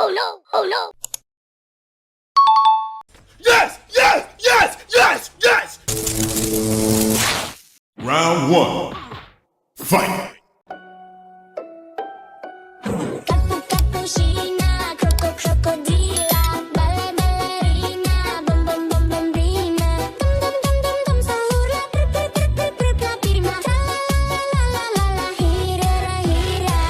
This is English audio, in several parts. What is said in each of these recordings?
Oh no! Oh no! Yes! Yes! Yes! Yes! Yes! Round one. Fight! Cappuccina, crocodila, ballerina, bum bum bum bambina, dum dum dum dum dum sahura, la pirma, la la la la hira hira.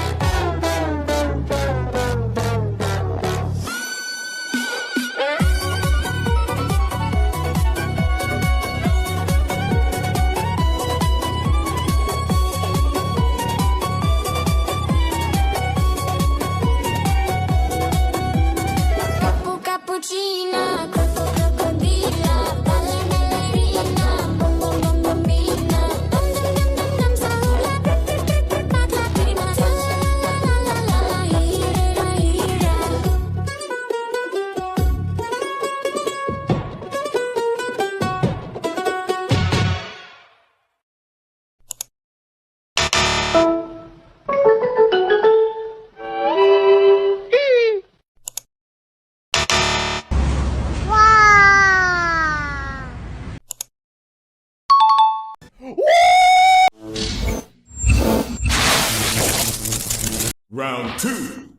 Cappuccina, crocodila, ballerina, bum bum bum bambina, dum dum dum dum dum sahura, la pirma, la la la la hira hira. Round two.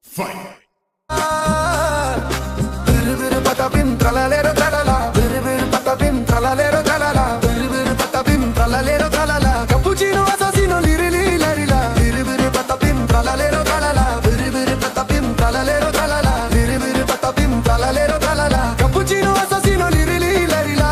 Fight! Patapim, tralalero, tralala. Patapim, tralalero, tralala. Patapim, tralalero, tralala. Cappuccino assassino, lirili, larila. Patapim, tralalero, tralala. Patapim, tralalero, tralala. Patapim, tralalero, tralala. Cappuccino assassino, lirili, larila.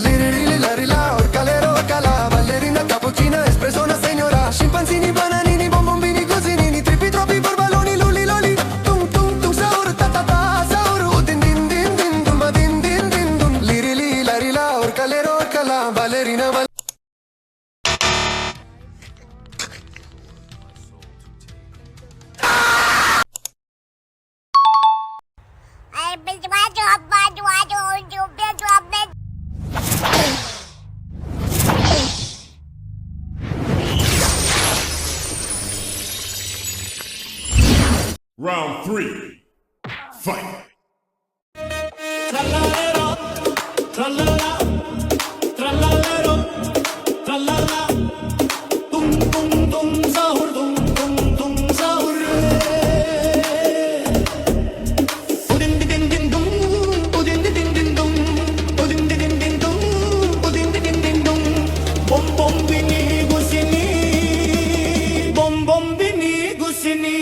Lirili, larila, orcalero, orcala. Ballerina, cappuccina, espresso, una signora. Scimpanzini, bananini, bombombini, cosinini. Trippi, troppi, borbaloni, luli, loli. Tum, tum, tum, saur, ta, ta, ta, saur. Oh, din, din, din, din, dum, ma, din, din, din, dum. Lirili, larila, orcalero, orcala. Ballerina, ballerina. Round three. Fight! Trallalero, trallala, trallalero, trallala. Tum tum tum sahur, tum tum tum sahur. Udin din din dum, udin din din dum, udin din din dum, udin din din dum. Bom bom bini gusini, bom bom bini gusini.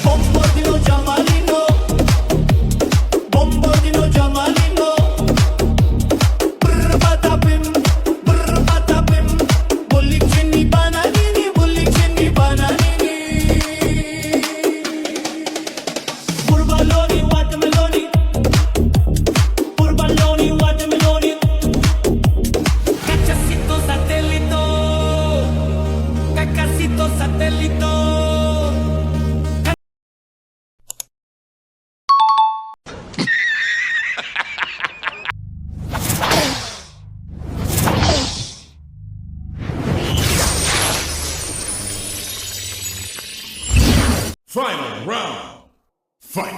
Bombardino Jamalino, Bombardino Jamalino. Brr patapim, bollicini bananini, bollicini bananini. Burbaloni, watermeloni, burbaloni, watermeloni. Cacasito satellito, cacasito satellito. Final round. Fight!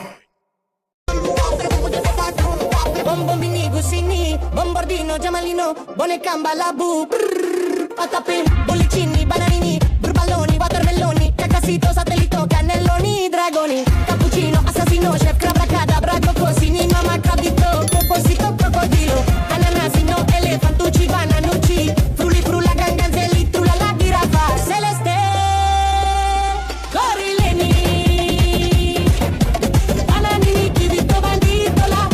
Bombombini, gusini, bombardino, giamalino, buone camba, la bu, brrr, patapim, bollicini, bananini, burballoni, watermeloni, cacasito, satellito, cannelloni, dragoni, cappuccino, assassino, chef, crabacadabra, cocosini, mamma, crabito, poposito, crocodilo, ananasino, elefantucci, bananucci, frulli, frulla, ganganzelli, trulla, giraffa, celeste, gorileni, bananini, chivito, banditola,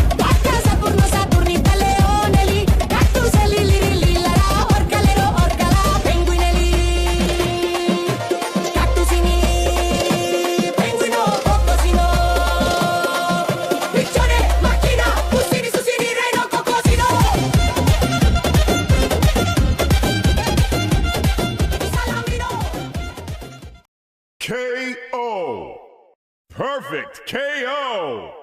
KO. Perfect KO.